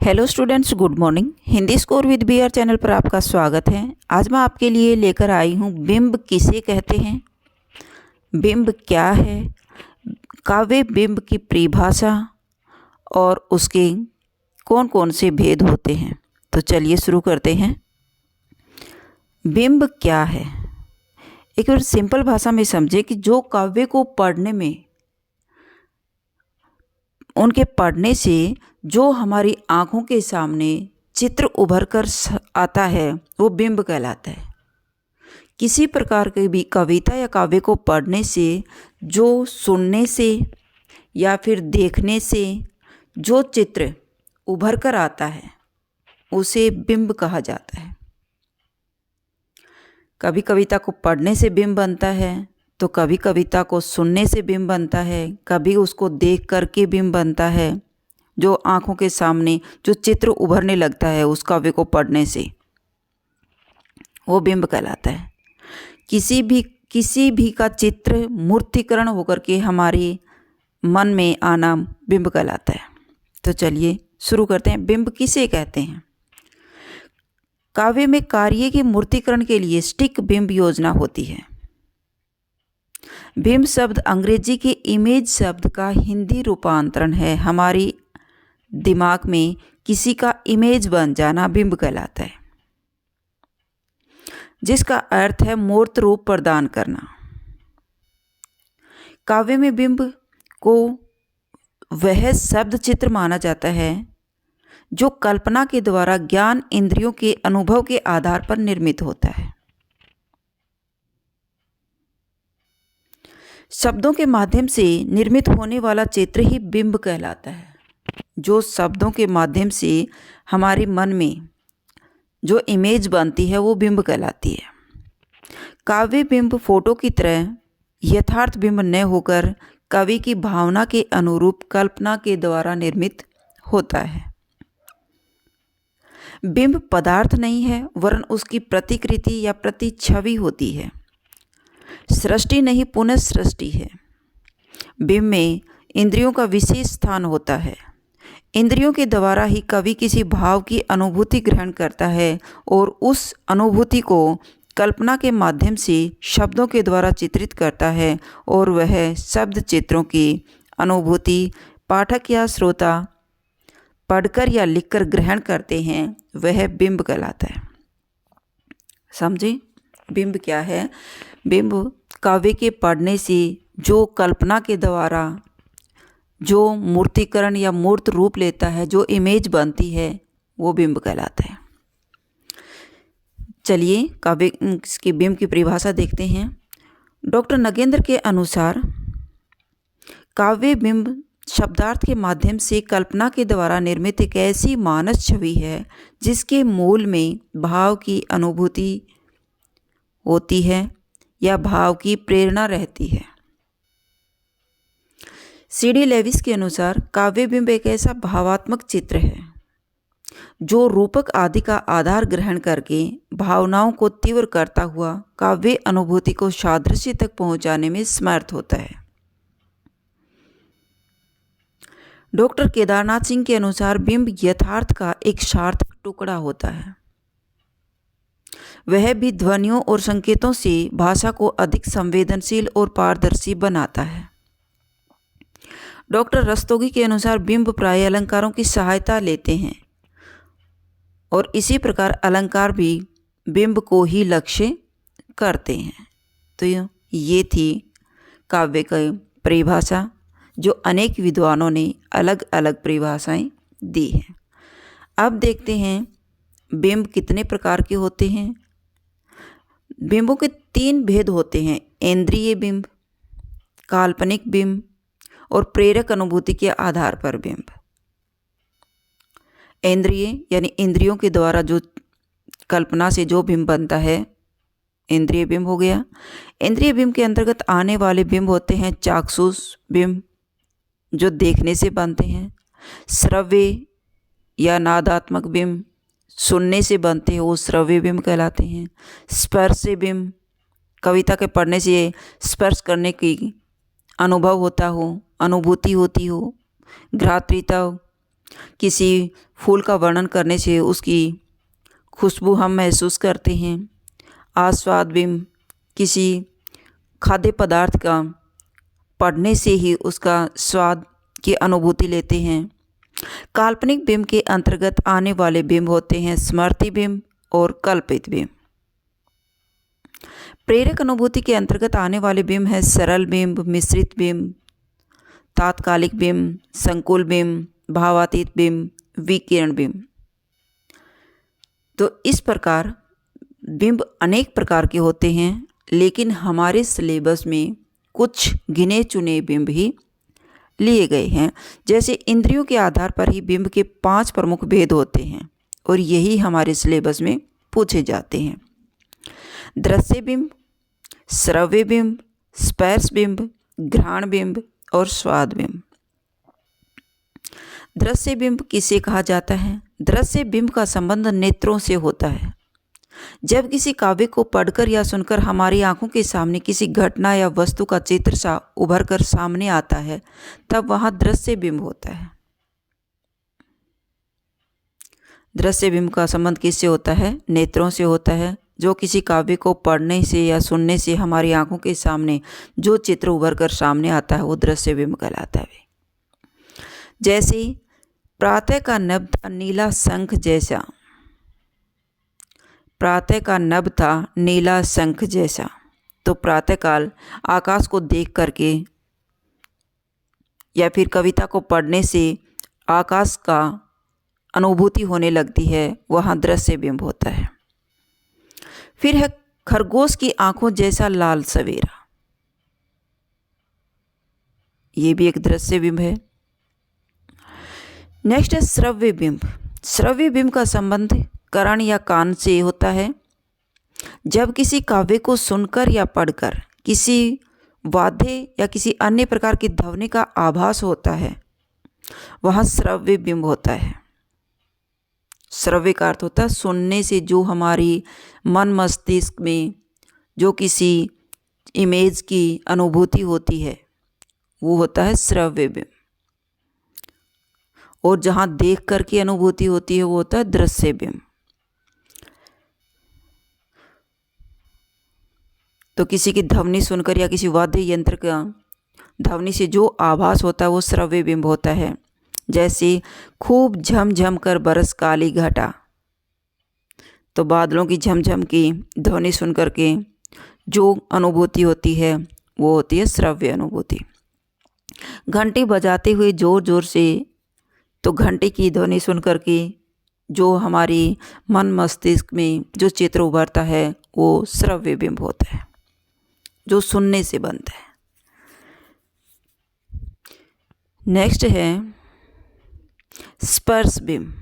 Hello students, good morning. Hindi score with BR channel पर आपका स्वागत है। आज मैं आपके लिए लेकर आई हूँ बिंब किसे कहते हैं, बिंब क्या है, काव्य बिंब की परिभाषा और उसके कौन कौन से भेद होते हैं। तो चलिए शुरू करते हैं। बिंब क्या है, एक बार सिंपल भाषा में समझे कि जो काव्य को पढ़ने में, उनके पढ़ने से जो हमारी आँखों के सामने चित्र उभर कर आता है वो बिंब कहलाता है। किसी प्रकार की भी कविता या काव्य को पढ़ने से जो सुनने से या फिर देखने से जो चित्र उभर कर आता है उसे बिंब कहा जाता है। कभी कविता को पढ़ने से बिंब बनता है, तो कभी कविता को सुनने से बिंब बनता है, कभी उसको देख करके बिंब बनता है। जो आँखों के सामने जो चित्र उभरने लगता है उस काव्य को पढ़ने से वो बिंब कहलाता है। किसी भी का चित्र मूर्तिकरण होकर के हमारे मन में आना बिंब कहलाता है। तो चलिए शुरू करते हैं। बिंब किसे कहते हैं? काव्य में कार्य के मूर्तिकरण के लिए स्टिक बिंब योजना होती है। बिंब शब्द अंग्रेजी के इमेज शब्द का हिंदी रूपांतरण है। हमारी दिमाग में किसी का इमेज बन जाना बिंब कहलाता है, जिसका अर्थ है मूर्त रूप प्रदान करना। काव्य में बिंब को वह शब्द चित्र माना जाता है जो कल्पना के द्वारा ज्ञान इंद्रियों के अनुभव के आधार पर निर्मित होता है। शब्दों के माध्यम से निर्मित होने वाला चित्र ही बिंब कहलाता है। जो शब्दों के माध्यम से हमारे मन में जो इमेज बनती है वो बिंब कहलाती है। काव्य बिंब फोटो की तरह यथार्थ बिंब न होकर कवि की भावना के अनुरूप कल्पना के द्वारा निर्मित होता है। बिंब पदार्थ नहीं है, वरन उसकी प्रतिकृति या प्रतिछवि होती है। सृष्टि नहीं, पुनः सृष्टि है। बिंब में इंद्रियों का विशेष स्थान होता है। इंद्रियों के द्वारा ही कवि किसी भाव की अनुभूति ग्रहण करता है और उस अनुभूति को कल्पना के माध्यम से शब्दों के द्वारा चित्रित करता है, और वह शब्द चित्रों की अनुभूति पाठक या श्रोता पढ़कर या लिखकर ग्रहण करते हैं, वह बिंब कहलाता है। समझे बिंब क्या है? बिंब काव्य के पढ़ने से जो कल्पना के द्वारा जो मूर्तिकरण या मूर्त रूप लेता है, जो इमेज बनती है, वो बिंब कहलाता है। चलिए काव्य की बिंब की परिभाषा देखते हैं। डॉक्टर नगेंद्र के अनुसार काव्य बिंब शब्दार्थ के माध्यम से कल्पना के द्वारा निर्मित एक ऐसी मानस छवि है जिसके मूल में भाव की अनुभूति होती है या भाव की प्रेरणा रहती है। सीडी लेविस के अनुसार काव्य बिंब एक ऐसा भावात्मक चित्र है जो रूपक आदि का आधार ग्रहण करके भावनाओं को तीव्र करता हुआ काव्य अनुभूति को सादृश्य तक पहुंचाने में समर्थ होता है। डॉक्टर केदारनाथ सिंह के अनुसार बिंब यथार्थ का एक सार्थक टुकड़ा होता है। वह भी ध्वनियों और संकेतों से भाषा को अधिक संवेदनशील और पारदर्शी बनाता है। डॉक्टर रस्तोगी के अनुसार बिंब प्राय अलंकारों की सहायता लेते हैं और इसी प्रकार अलंकार भी बिंब को ही लक्ष्य करते हैं। तो ये थी काव्य की परिभाषा, जो अनेक विद्वानों ने अलग अलग परिभाषाएं दी हैं। अब देखते हैं बिंब कितने प्रकार के होते हैं। बिंबों के 3 भेद होते हैं: इंद्रिय बिंब, काल्पनिक बिंब और प्रेरक अनुभूति के आधार पर बिंब। इंद्रिय यानी इंद्रियों के द्वारा जो कल्पना से जो बिंब बनता है, इंद्रिय बिंब हो गया। इंद्रिय बिंब के अंतर्गत आने वाले बिंब होते हैं चाक्षुष बिंब, जो देखने से बनते हैं। श्रव्य या नादात्मक बिंब सुनने से बनते हैं, वो श्रव्य बिंब कहलाते हैं। स्पर्श बिंब, कविता के पढ़ने से स्पर्श करने की अनुभव होता हो, अनुभूति होती हो। घ्रातृत्व किसी फूल का वर्णन करने से उसकी खुशबू हम महसूस करते हैं। आस्वाद बिंब किसी खाद्य पदार्थ का पढ़ने से ही उसका स्वाद की अनुभूति लेते हैं। काल्पनिक बिंब के अंतर्गत आने वाले बिंब होते हैं स्मृति बिंब और कल्पित बिंब। प्रेरक अनुभूति के अंतर्गत आने वाले बिंब हैं सरल बिंब, मिश्रित बिंब, तात्कालिक बिंब, संकुल बिंब, भावातीत बिंब, विकिरण बिंब। तो इस प्रकार बिंब अनेक प्रकार के होते हैं, लेकिन हमारे सिलेबस में कुछ गिने चुने बिंब ही लिए गए हैं। जैसे इंद्रियों के आधार पर ही बिंब के 5 प्रमुख भेद होते हैं और यही हमारे सिलेबस में पूछे जाते हैं। दृश्य बिंब, श्रव्य बिंब, स्पर्श बिंब, घ्राण बिंब और स्वाद बिंब। दृश्य बिंब किसे कहा जाता है? दृश्य बिंब का संबंध नेत्रों से होता है। जब किसी काव्य को पढ़कर या सुनकर हमारी आंखों के सामने किसी घटना या वस्तु का चित्र सा उभर कर सामने आता है, तब वहां दृश्य बिंब होता है। दृश्य बिंब का संबंध किससे होता है? नेत्रों से होता है। जो किसी काव्य को पढ़ने से या सुनने से हमारी आंखों के सामने जो चित्र उभर कर सामने आता है वो दृश्य बिंब कहलाता है। जैसे प्रातः का नभ था नीला शंख जैसा, प्रातः का नभ था नीला शंख जैसा। तो प्रातःकाल आकाश को देख करके या फिर कविता को पढ़ने से आकाश का अनुभूति होने लगती है, वहाँ दृश्य बिंब होता है। फिर है खरगोश की आंखों जैसा लाल सवेरा, ये भी एक दृश्य बिंब है। नेक्स्ट है श्रव्य बिंब। श्रव्य बिंब का संबंध करण या कान से होता है। जब किसी काव्य को सुनकर या पढ़कर किसी वाद्य या किसी अन्य प्रकार की ध्वनि का आभास होता है, वहाँ श्रव्य बिंब होता है। श्रव्य का अर्थ होता है सुनने से जो हमारी मन मस्तिष्क में जो किसी इमेज की अनुभूति होती है वो होता है श्रव्य बिंब, और जहाँ देख कर की अनुभूति होती है वो होता है दृश्य बिंब। तो किसी की ध्वनि सुनकर या किसी वाद्य यंत्र का ध्वनि से जो आभास होता है वो श्रव्य बिंब होता है। जैसे खूब झमझम कर बरस काली घटा, तो बादलों की झमझम की ध्वनि सुन कर के जो अनुभूति होती है वो होती है श्रव्य अनुभूति। घंटी बजाते हुए ज़ोर ज़ोर से, तो घंटी की ध्वनि सुन कर के जो हमारी मन मस्तिष्क में जो चित्र उभरता है वो श्रव्य बिंब होता है, जो सुनने से बनता है। नेक्स्ट है स्पर्श बिंब।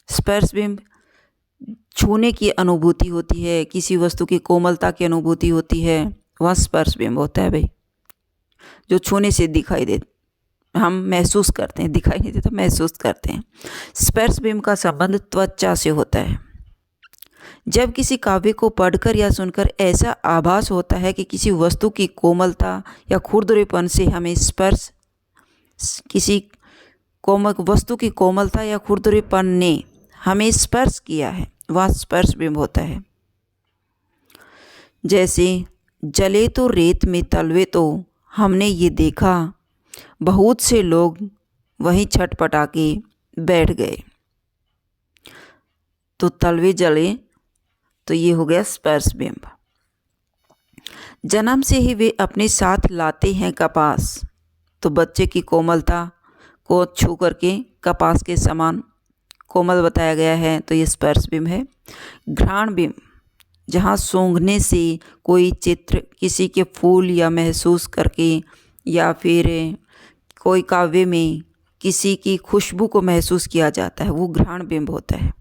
स्पर्श बिंब छूने की अनुभूति होती है, किसी वस्तु की कोमलता की अनुभूति होती है, वह स्पर्श बिंब होता है भाई, जो छूने से दिखाई दे, हम महसूस करते हैं, दिखाई नहीं देता, महसूस करते हैं। स्पर्श बिंब का संबंध त्वचा से होता है। जब किसी काव्य को पढ़कर या सुनकर ऐसा आभास होता है कि किसी वस्तु की कोमलता या खुरदरेपन से हमें स्पर्श, किसी वस्तु की कोमलता या खुरदरेपन ने हमें स्पर्श किया है, वह स्पर्श बिंब होता है। जैसे जले तो रेत में तलवे, तो हमने ये देखा बहुत से लोग वहीं छटपटा के बैठ गए, तो तलवे जले, तो ये हो गया स्पर्श बिंब। जन्म से ही वे अपने साथ लाते हैं कपास, तो बच्चे की कोमलता को छू करके कपास के समान कोमल बताया गया है, तो ये स्पर्श बिंब है। घ्राण बिंब, जहाँ सूंघने से कोई चित्र किसी के फूल या महसूस करके या फिर कोई काव्य में किसी की खुशबू को महसूस किया जाता है, वो घ्राण बिंब होता है।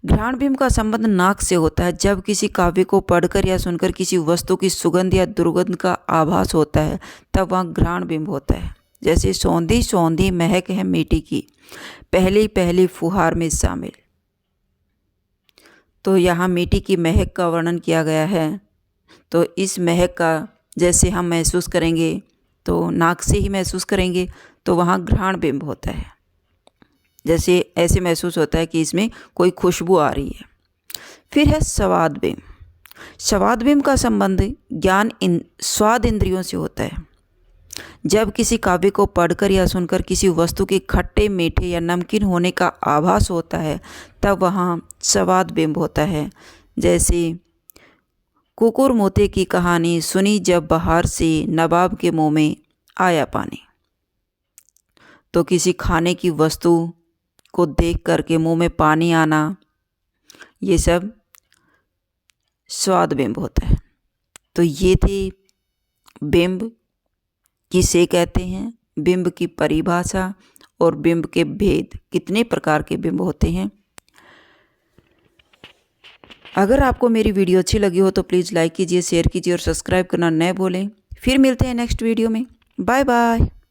घ्राण बिंब का संबंध नाक से होता है। जब किसी काव्य को पढ़कर या सुनकर किसी वस्तु की सुगंध या दुर्गंध का आभास होता है, तब वहाँ घ्राण बिंब होता है। जैसे सौंधी सौंधी महक है मिट्टी की, पहली पहली फुहार में शामिल, तो यहाँ मिट्टी की महक का वर्णन किया गया है। तो इस महक का जैसे हम महसूस करेंगे, तो नाक से ही महसूस करेंगे, तो वहाँ घ्राण बिंब होता है। जैसे ऐसे महसूस होता है कि इसमें कोई खुशबू आ रही है। फिर है स्वाद बिंब। स्वाद बिंब का संबंध स्वाद इंद्रियों से होता है। जब किसी काव्य को पढ़कर या सुनकर किसी वस्तु के खट्टे, मीठे या नमकीन होने का आभास होता है, तब वहाँ स्वाद बिंब होता है। जैसे कुकुर मोते की कहानी सुनी जब बाहर से, नवाब के मुंह में आया पानी। तो किसी खाने की वस्तु को देख करके मुंह में पानी आना, ये सब स्वाद बिंब होता है। तो ये थे बिंब किसे कहते हैं, बिंब की परिभाषा और बिंब के भेद, कितने प्रकार के बिंब होते हैं। अगर आपको मेरी वीडियो अच्छी लगी हो तो प्लीज़ लाइक कीजिए, शेयर कीजिए और सब्सक्राइब करना न भूलें। फिर मिलते हैं नेक्स्ट वीडियो में। Bye bye.